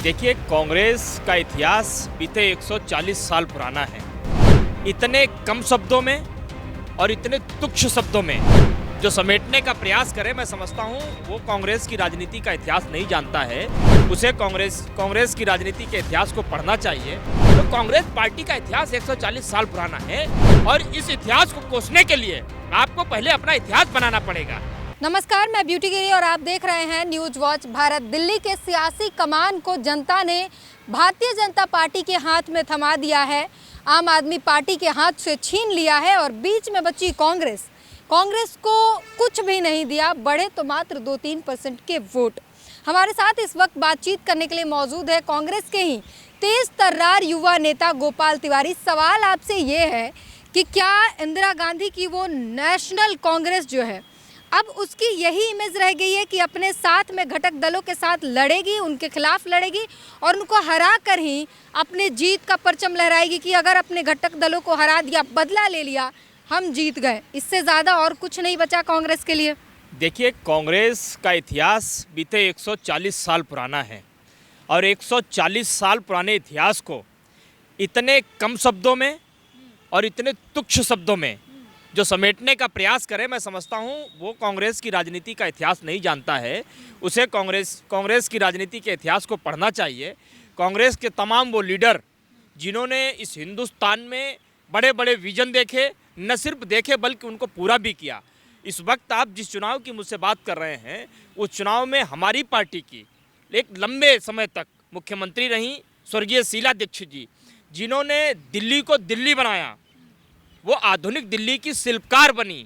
देखिए, कांग्रेस का इतिहास बीते 140 साल पुराना है। इतने कम शब्दों में और इतने तुच्छ शब्दों में जो समेटने का प्रयास करे, मैं समझता हूँ वो कांग्रेस की राजनीति का इतिहास नहीं जानता है। उसे कांग्रेस की राजनीति के इतिहास को पढ़ना चाहिए। तो कांग्रेस पार्टी का इतिहास 140 साल पुराना है और इस इतिहास को कोसने के लिए आपको पहले अपना इतिहास बनाना पड़ेगा। नमस्कार, मैं ब्यूटी गिरी और आप देख रहे हैं न्यूज वॉच भारत। दिल्ली के सियासी कमान को जनता ने भारतीय जनता पार्टी के हाथ में थमा दिया है, आम आदमी पार्टी के हाथ से छीन लिया है और बीच में बची कांग्रेस को कुछ भी नहीं दिया, बढ़े तो मात्र 2-3% के वोट। हमारे साथ इस वक्त बातचीत करने के लिए मौजूद है कांग्रेस के ही तेज तर्रार युवा नेता गोपाल तिवारी। सवाल आपसे ये है कि क्या इंदिरा गांधी की वो नेशनल कांग्रेस जो है अब उसकी यही इमेज रह गई है कि अपने साथ में घटक दलों के साथ लड़ेगी, उनके खिलाफ लड़ेगी और उनको हरा कर ही अपने जीत का परचम लहराएगी कि अगर अपने घटक दलों को हरा दिया, बदला ले लिया, हम जीत गए। इससे ज़्यादा और कुछ नहीं बचा कांग्रेस के लिए। देखिए, कांग्रेस का इतिहास बीते 140 साल पुराना है और 140 साल पुराने इतिहास को इतने कम शब्दों में और इतने तुच्छ शब्दों में जो समेटने का प्रयास करे, मैं समझता हूँ वो कांग्रेस की राजनीति का इतिहास नहीं जानता है। उसे कांग्रेस की राजनीति के इतिहास को पढ़ना चाहिए। कांग्रेस के तमाम वो लीडर जिन्होंने इस हिंदुस्तान में बड़े बड़े विजन देखे, न सिर्फ देखे बल्कि उनको पूरा भी किया। इस वक्त आप जिस चुनाव की मुझसे बात कर रहे हैं, उस चुनाव में हमारी पार्टी की एक लंबे समय तक मुख्यमंत्री रहीं स्वर्गीय शीला दीक्षित जी, जिन्होंने दिल्ली को दिल्ली बनाया। वो आधुनिक दिल्ली की शिल्पकार बनी।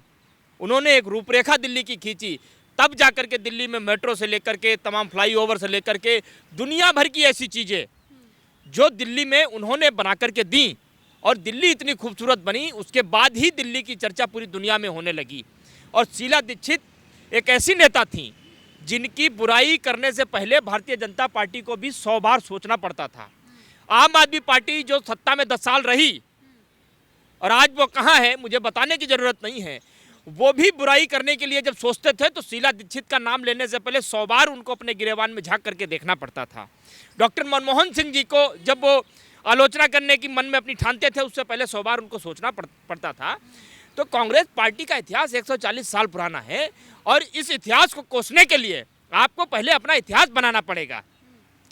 उन्होंने एक रूपरेखा दिल्ली की खींची, तब जाकर के दिल्ली में मेट्रो से लेकर के तमाम फ्लाईओवर से लेकर के दुनिया भर की ऐसी चीज़ें जो दिल्ली में उन्होंने बना करके दी और दिल्ली इतनी खूबसूरत बनी। उसके बाद ही दिल्ली की चर्चा पूरी दुनिया में होने लगी। और शीला दीक्षित एक ऐसी नेता थी जिनकी बुराई करने से पहले भारतीय जनता पार्टी को भी 100 बार सोचना पड़ता था। आम आदमी पार्टी जो सत्ता में 10 साल रही और आज वो कहाँ है मुझे बताने की ज़रूरत नहीं है, वो भी बुराई करने के लिए जब सोचते थे तो शीला दीक्षित का नाम लेने से पहले 100 बार उनको अपने गिरेबान में झांक करके देखना पड़ता था। डॉक्टर मनमोहन सिंह जी को जब वो आलोचना करने की मन में अपनी ठानते थे, उससे पहले 100 बार उनको सोचना पड़ता था। तो कांग्रेस पार्टी का इतिहास 140 साल पुराना है और इस इतिहास को कोसने के लिए आपको पहले अपना इतिहास बनाना पड़ेगा।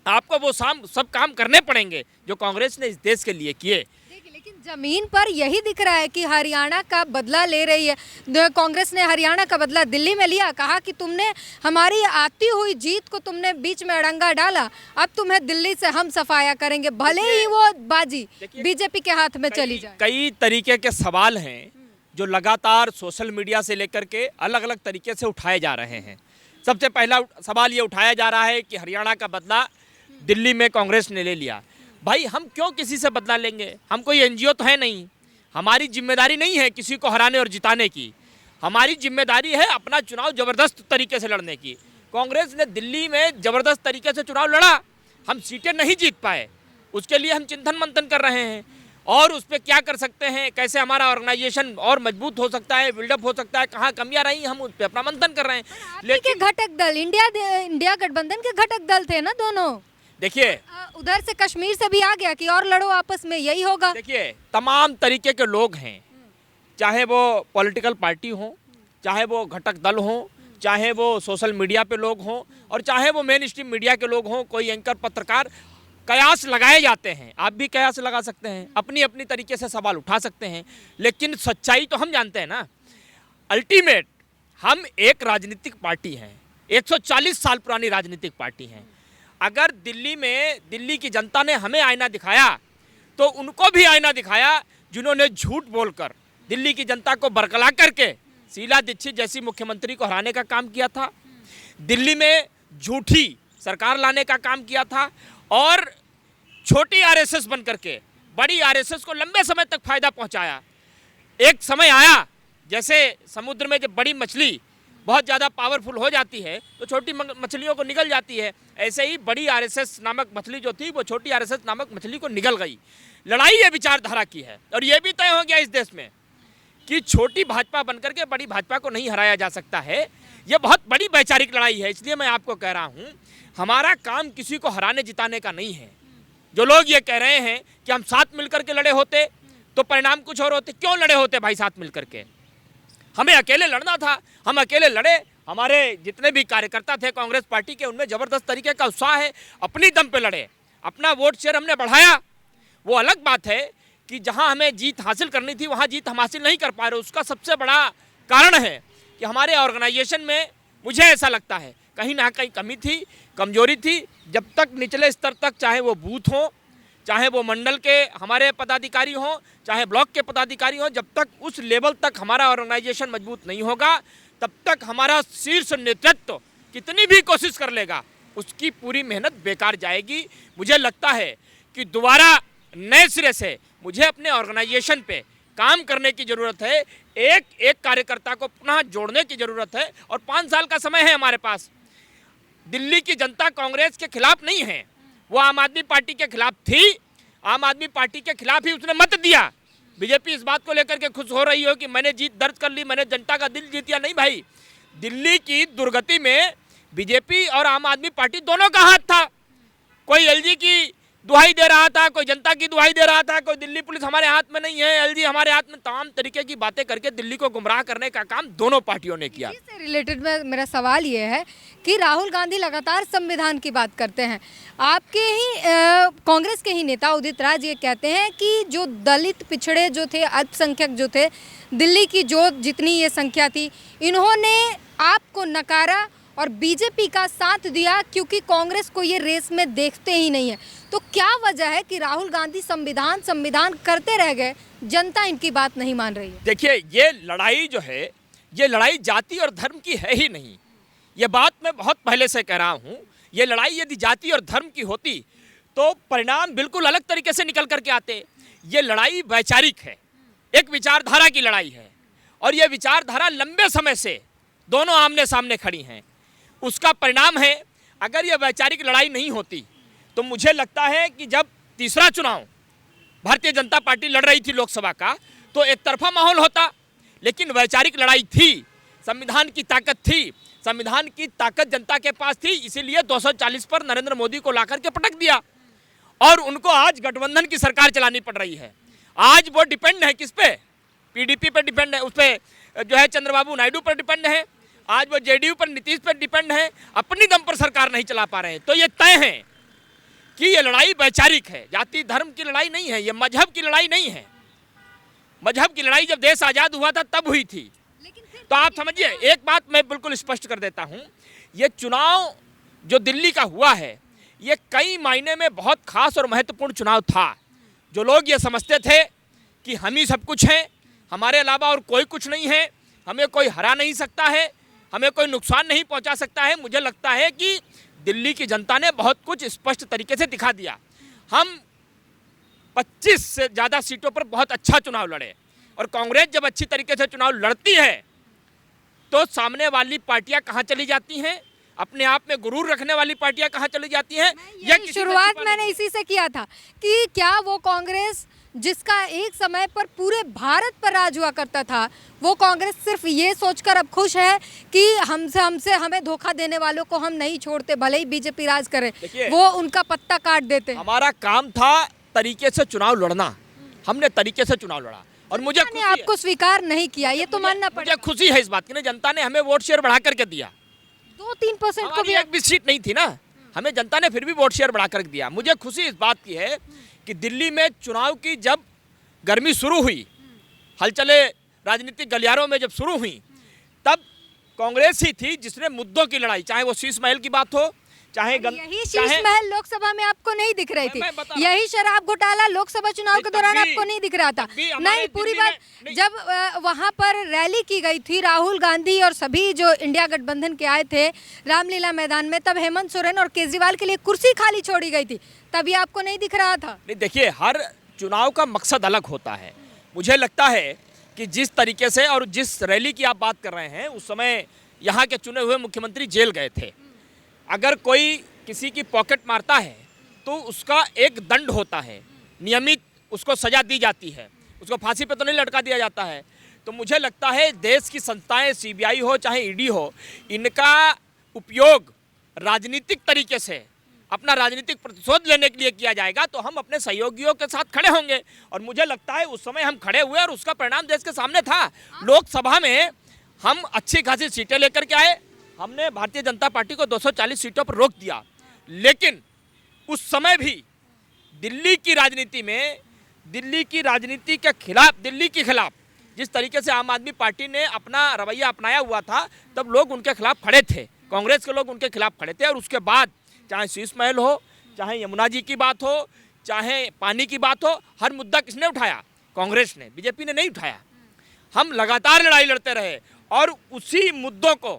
आपको वो सब काम करने पड़ेंगे जो कांग्रेस ने इस देश के लिए किए। लेकिन जमीन पर यही दिख रहा है कि हरियाणा का बदला ले रही है कांग्रेस ने। हरियाणा का बदला दिल्ली में लिया, कहा कि तुमने हमारी आती हुई जीत को तुमने बीच में अड़ंगा डाला, अब तुम्हें दिल्ली से हम सफाया करेंगे, भले ही वो बाजी बीजेपी के हाथ में चली जाए। कई तरीके के सवाल हैं जो लगातार सोशल मीडिया से लेकर के अलग अलग तरीके से उठाए जा रहे हैं। सबसे पहला सवाल ये उठाया जा रहा है कि हरियाणा का बदला दिल्ली में कांग्रेस ने ले लिया। भाई, हम क्यों किसी से बदला लेंगे? हम कोई एनजीओ तो है नहीं। हमारी जिम्मेदारी नहीं है किसी को हराने और जिताने की। हमारी जिम्मेदारी है अपना चुनाव ज़बरदस्त तरीके से लड़ने की। कांग्रेस ने दिल्ली में ज़बरदस्त तरीके से चुनाव लड़ा, हम सीटें नहीं जीत पाए। उसके लिए हम चिंतन मंथन कर रहे हैं और उस पर क्या कर सकते हैं, कैसे हमारा ऑर्गेनाइजेशन और मजबूत हो सकता है, बिल्डअप हो सकता है, कहाँ कमियाँ रही, हम उस पर अपना मंथन कर रहे हैं। लेकिन घटक दल इंडिया गठबंधन के घटक दल थे ना दोनों। देखिए, उधर से कश्मीर से भी आ गया कि और लड़ो आपस में, यही होगा। देखिए, तमाम तरीके के लोग हैं, चाहे वो पॉलिटिकल पार्टी हो, चाहे वो घटक दल हो, चाहे वो सोशल मीडिया पे लोग हों और चाहे वो मेन स्ट्रीम मीडिया के लोग हों, कोई एंकर, पत्रकार, कयास लगाए जाते हैं। आप भी कयास लगा सकते हैं, अपनी अपनी तरीके से सवाल उठा सकते हैं, लेकिन सच्चाई तो हम जानते हैं ना। अल्टीमेट हम एक राजनीतिक पार्टी हैं, 140 साल पुरानी राजनीतिक पार्टी हैं। अगर दिल्ली की जनता ने हमें आईना दिखाया तो उनको भी आईना दिखाया जिन्होंने झूठ बोलकर दिल्ली की जनता को बरगला करके शीला दीक्षित जैसी मुख्यमंत्री को हराने का काम किया था, दिल्ली में झूठी सरकार लाने का काम किया था और छोटी आरएसएस बन करके बड़ी आरएसएस को लंबे समय तक फायदा पहुंचाया। एक समय आया जैसे समुद्र में जब बड़ी मछली बहुत ज़्यादा पावरफुल हो जाती है तो छोटी मछलियों को निगल जाती है, ऐसे ही बड़ी आरएसएस नामक मछली जो थी वो छोटी आरएसएस नामक मछली को निगल गई। लड़ाई ये विचारधारा की है और ये भी तय हो गया इस देश में कि छोटी भाजपा बनकर के बड़ी भाजपा को नहीं हराया जा सकता है। ये बहुत बड़ी वैचारिक लड़ाई है। इसलिए मैं आपको कह रहा हूँ, हमारा काम किसी को हराने जिताने का नहीं है। जो लोग ये कह रहे हैं कि हम साथ मिलकर के लड़े होते तो परिणाम कुछ और होते, क्यों लड़े होते भाई साथ मिलकर के? हमें अकेले लड़ना था, हम अकेले लड़े। हमारे जितने भी कार्यकर्ता थे कांग्रेस पार्टी के, उनमें ज़बरदस्त तरीके का उत्साह है, अपनी दम पे लड़े, अपना वोट शेयर हमने बढ़ाया। वो अलग बात है कि जहां हमें जीत हासिल करनी थी वहां जीत हम हासिल नहीं कर पा रहे। उसका सबसे बड़ा कारण है कि हमारे ऑर्गेनाइजेशन में, मुझे ऐसा लगता है, कहीं ना कहीं कमी थी, कमजोरी थी। जब तक निचले स्तर तक, चाहे वो बूथ हो, चाहे वो मंडल के हमारे पदाधिकारी हों, चाहे ब्लॉक के पदाधिकारी हों, जब तक उस लेवल तक हमारा ऑर्गेनाइजेशन मजबूत नहीं होगा, तब तक हमारा शीर्ष नेतृत्व कितनी भी कोशिश कर लेगा, उसकी पूरी मेहनत बेकार जाएगी। मुझे लगता है कि दोबारा नए सिरे से मुझे अपने ऑर्गेनाइजेशन पे काम करने की ज़रूरत है। एक एक कार्यकर्ता को पुनः जोड़ने की ज़रूरत है और 5 साल का समय है हमारे पास। दिल्ली की जनता कांग्रेस के खिलाफ नहीं है, वो आम आदमी पार्टी के खिलाफ थी। आम आदमी पार्टी के खिलाफ ही उसने मत दिया। बीजेपी इस बात को लेकर के खुश हो रही हो कि मैंने जीत दर्ज कर ली, मैंने जनता का दिल जीत लिया। नहीं भाई, दिल्ली की दुर्गति में बीजेपी और आम आदमी पार्टी दोनों का हाथ था। कोई एलजी की दुहाई दे रहा था, कोई जनता की दुहाई दे रहा था, कोई दिल्ली पुलिस हमारे हाथ में नहीं है, एलजी हमारे हाथ में, तमाम तरीके की बातें करके दिल्ली को गुमराह करने का काम दोनों पार्टियों ने किया। इससे रिलेटेड में मेरा सवाल ये है कि राहुल गांधी लगातार संविधान की बात करते हैं। आपके ही कांग्रेस के ही नेता उदित राज ये कहते हैं कि जो दलित पिछड़े जो थे, अल्पसंख्यक जो थे, दिल्ली की जो जितनी ये संख्या थी, इन्होंने आपको नकारा और बीजेपी का साथ दिया क्योंकि कांग्रेस को ये रेस में देखते ही नहीं है। तो क्या वजह है कि राहुल गांधी संविधान संविधान करते रह गए, जनता इनकी बात नहीं मान रही है? देखिए, ये लड़ाई जो है, ये लड़ाई जाति और धर्म की है ही नहीं। ये बात मैं बहुत पहले से कह रहा हूँ। ये लड़ाई यदि जाति और धर्म की होती तो परिणाम बिल्कुल अलग तरीके से निकल करके आते। ये लड़ाई वैचारिक है, एक विचारधारा की लड़ाई है, और ये विचारधारा लंबे समय से दोनों आमने सामने खड़ी हैं। उसका परिणाम है, अगर ये वैचारिक लड़ाई नहीं होती तो मुझे लगता है कि जब तीसरा चुनाव भारतीय जनता पार्टी लड़ रही थी लोकसभा का, तो एक तरफा माहौल होता। लेकिन वैचारिक लड़ाई थी, संविधान की ताकत थी, संविधान की ताकत जनता के पास थी, इसीलिए 240 पर नरेंद्र मोदी को लाकर के पटक दिया और उनको आज गठबंधन की सरकार चलानी पड़ रही है। आज वो डिपेंड है किस पे? पीडीपी पर डिपेंड है, उस पर जो है चंद्रबाबू नायडू पर डिपेंड है। आज वो जेडीयू पर, नीतीश पर डिपेंड है, अपनी दम पर सरकार नहीं चला पा रहे हैं। तो ये तय है कि ये लड़ाई वैचारिक है, जाति धर्म की लड़ाई नहीं है, ये मजहब की लड़ाई नहीं है। मजहब की लड़ाई जब देश आज़ाद हुआ था तब हुई थी। तो आप समझिए, एक बात मैं बिल्कुल स्पष्ट कर देता हूँ, ये चुनाव जो दिल्ली का हुआ है, ये कई मायने में बहुत खास और महत्वपूर्ण चुनाव था। जो लोग ये समझते थे कि हम ही सब कुछ हैं, हमारे अलावा और कोई कुछ नहीं है, हमें कोई हरा नहीं सकता है, हमें कोई नुकसान नहीं पहुंचा सकता है, मुझे लगता है कि दिल्ली की जनता ने बहुत कुछ स्पष्ट तरीके से दिखा दिया। हम 25 से ज़्यादा सीटों पर बहुत अच्छा चुनाव लड़े, और कांग्रेस जब अच्छी तरीके से चुनाव लड़ती है तो सामने वाली पार्टियां कहाँ चली जाती हैं, अपने आप में गुरूर रखने वाली पार्टियां कहाँ चली जाती हैं। यह शुरुआत मैंने इसी से किया था कि क्या वो कांग्रेस जिसका एक समय पर पूरे भारत पर राज हुआ करता था, वो कांग्रेस सिर्फ ये सोचकर अब खुश है कि हमें धोखा देने वालों को हम नहीं छोड़ते, भले ही बीजेपी राज करे, वो उनका पत्ता काट देते। हमारा काम था तरीके से चुनाव लड़ना, हमने तरीके से चुनाव लड़ा, और मुझे आपको स्वीकार नहीं किया, ये तो मानना पड़ेगा। मुझे खुशी है इस बात की ना, जनता ने हमें वोट शेयर बढ़ा करके दिया। 2-3% को भी एक भी सीट नहीं थी ना, हमें जनता ने फिर भी वोट शेयर बढ़ा कर दिया। मुझे खुशी इस बात की है कि दिल्ली में चुनाव की जब गर्मी शुरू हुई, हलचलें राजनीतिक गलियारों में जब शुरू हुई, तब कांग्रेस ही थी जिसने मुद्दों की लड़ाई, चाहे वो शीश महल की बात हो, चाहे यही शीश महल लोकसभा में आपको नहीं दिख रही थी, यही शराब घोटाला लोकसभा चुनाव के दौरान आपको नहीं दिख रहा था। नहीं, पूरी बात जब वहां पर रैली की गई थी राहुल गांधी और सभी जो इंडिया गठबंधन के आए थे रामलीला मैदान में, तब हेमंत सोरेन और केजरीवाल के लिए कुर्सी खाली छोड़ी गई थी, तभी आपको नहीं दिख रहा था। नहीं, देखिए, हर चुनाव का मकसद अलग होता है। मुझे लगता है कि जिस तरीके से और जिस रैली की आप बात कर रहे हैं, उस समय यहाँ के चुने हुए मुख्यमंत्री जेल गए थे। अगर कोई किसी की पॉकेट मारता है तो उसका एक दंड होता है, नियमित उसको सज़ा दी जाती है, उसको फांसी पे तो नहीं लटका दिया जाता है। तो मुझे लगता है देश की संस्थाएं सीबीआई हो चाहे ईडी हो, इनका उपयोग राजनीतिक तरीके से अपना राजनीतिक प्रतिशोध लेने के लिए किया जाएगा तो हम अपने सहयोगियों के साथ खड़े होंगे। और मुझे लगता है उस समय हम खड़े हुए और उसका परिणाम देश के सामने था। लोकसभा में हम अच्छी खासी सीटें लेकर के आए, हमने भारतीय जनता पार्टी को 240 सीटों पर रोक दिया, लेकिन उस समय भी दिल्ली की राजनीति में दिल्ली के खिलाफ जिस तरीके से आम आदमी पार्टी ने अपना रवैया अपनाया हुआ था, तब लोग उनके खिलाफ खड़े थे, कांग्रेस के लोग उनके खिलाफ खड़े थे। और उसके बाद चाहे शीश महल हो, चाहे यमुना जी की बात हो, चाहे पानी की बात हो, हर मुद्दा किसने उठाया? कांग्रेस ने, बीजेपी ने नहीं उठाया। हम लगातार लड़ाई लड़ते रहे और उसी मुद्दों को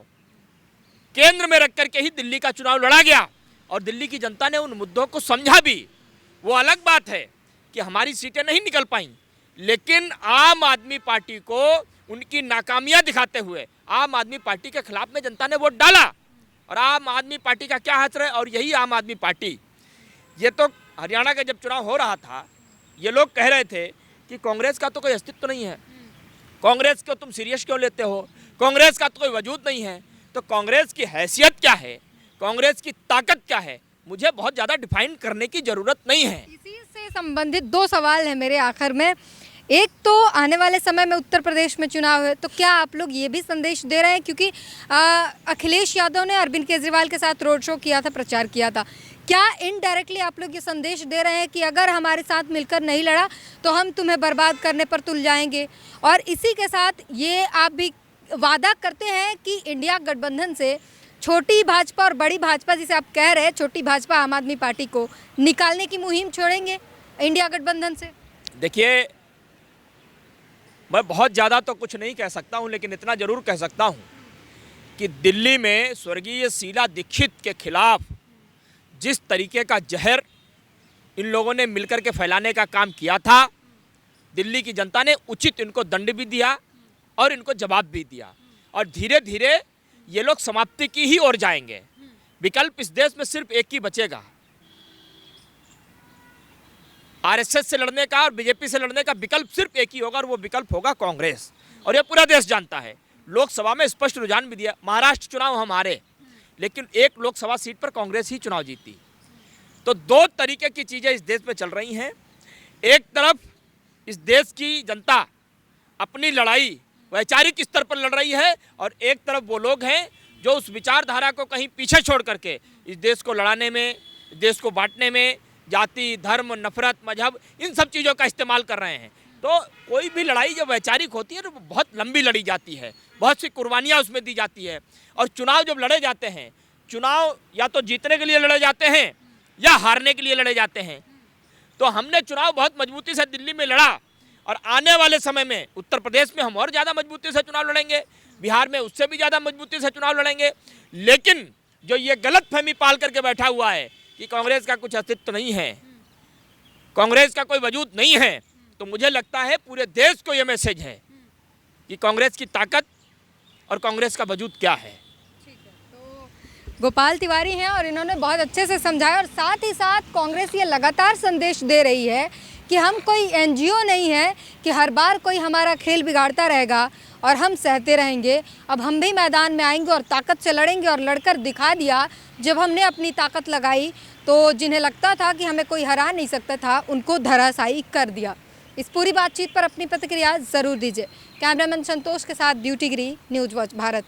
केंद्र में रख करके ही दिल्ली का चुनाव लड़ा गया और दिल्ली की जनता ने उन मुद्दों को समझा भी। वो अलग बात है कि हमारी सीटें नहीं निकल पाईं, लेकिन आम आदमी पार्टी को उनकी नाकामियां दिखाते हुए आम आदमी पार्टी के खिलाफ में जनता ने वोट डाला। और आम आदमी पार्टी का क्या हश्र है? और यही आम आदमी पार्टी, ये तो हरियाणा का जब चुनाव हो रहा था, ये लोग कह रहे थे कि कांग्रेस का तो कोई अस्तित्व नहीं है, कांग्रेस को तुम सीरियस क्यों लेते हो, कांग्रेस का तो कोई वजूद नहीं है। तो कांग्रेस की हैसियत क्या है, कांग्रेस की ताकत क्या है, मुझे बहुत ज़्यादा डिफाइन करने की ज़रूरत नहीं है। इसी से संबंधित दो सवाल हैं मेरे आखिर में। एक तो आने वाले समय में उत्तर प्रदेश में चुनाव है, तो क्या आप लोग ये भी संदेश दे रहे हैं, क्योंकि अखिलेश यादव ने अरविंद केजरीवाल के साथ रोड शो किया था, प्रचार किया था, क्या इनडायरेक्टली आप लोग ये संदेश दे रहे हैं कि अगर हमारे साथ मिलकर नहीं लड़ा तो हम तुम्हें बर्बाद करने पर तुल जाएंगे? और इसी के साथ ये आप भी वादा करते हैं कि इंडिया गठबंधन से छोटी भाजपा और बड़ी भाजपा, जिसे आप कह रहे हैं छोटी भाजपा आम आदमी पार्टी को निकालने की मुहिम छोड़ेंगे इंडिया गठबंधन से? देखिए, मैं बहुत ज़्यादा तो कुछ नहीं कह सकता हूं, लेकिन इतना ज़रूर कह सकता हूं कि दिल्ली में स्वर्गीय शीला दीक्षित के खिलाफ जिस तरीके का जहर इन लोगों ने मिलकर के फैलाने का काम किया था, दिल्ली की जनता ने उचित इनको दंड भी दिया और इनको जवाब भी दिया। और धीरे धीरे ये लोग समाप्ति की ही ओर जाएंगे। विकल्प इस देश में सिर्फ एक ही बचेगा, आरएसएस से लड़ने का और बीजेपी से लड़ने का विकल्प सिर्फ एक ही होगा, और वो विकल्प होगा कांग्रेस। और ये पूरा देश जानता है। लोकसभा में स्पष्ट रुझान भी दिया, महाराष्ट्र चुनाव हम हारे, लेकिन एक लोकसभा सीट पर कांग्रेस ही चुनाव जीती। तो दो तरीके की चीज़ें इस देश में चल रही हैं। एक तरफ इस देश की जनता अपनी लड़ाई वैचारिक स्तर पर लड़ रही है, और एक तरफ वो लोग हैं जो उस विचारधारा को कहीं पीछे छोड़ करके इस देश को लड़ाने में, देश को बांटने में, जाति, धर्म, नफरत, मजहब, इन सब चीज़ों का इस्तेमाल कर रहे हैं। तो कोई भी लड़ाई जब वैचारिक होती है तो बहुत लंबी लड़ी जाती है, बहुत सी कुर्बानियाँ उसमें दी जाती है। और चुनाव जब लड़े जाते हैं, चुनाव या तो जीतने के लिए लड़े जाते हैं या हारने के लिए लड़े जाते हैं। तो हमने चुनाव बहुत मजबूती से दिल्ली में लड़ा, और आने वाले समय में उत्तर प्रदेश में हम और ज़्यादा मजबूती से चुनाव लड़ेंगे, बिहार में उससे भी ज़्यादा मजबूती से चुनाव लड़ेंगे। लेकिन जो ये गलतफहमी पाल करके बैठा हुआ है कि कांग्रेस का कुछ अस्तित्व नहीं है, कांग्रेस का कोई वजूद नहीं है, तो मुझे लगता है पूरे देश को ये मैसेज है कि कांग्रेस की ताकत और कांग्रेस का वजूद क्या है। तो गोपाल तिवारी हैं और इन्होंने बहुत अच्छे से समझाया, और साथ ही साथ कांग्रेस ये लगातार संदेश दे रही है कि हम कोई एनजीओ नहीं है कि हर बार कोई हमारा खेल बिगाड़ता रहेगा और हम सहते रहेंगे। अब हम भी मैदान में आएंगे और ताकत से लड़ेंगे, और लड़कर दिखा दिया। जब हमने अपनी ताकत लगाई तो जिन्हें लगता था कि हमें कोई हरा नहीं सकता था, उनको धराशायी कर दिया। इस पूरी बातचीत पर अपनी प्रतिक्रिया ज़रूर दीजिए। कैमरामैन संतोष के साथ ब्यूटी गिरी, न्यूज़ वॉच भारत।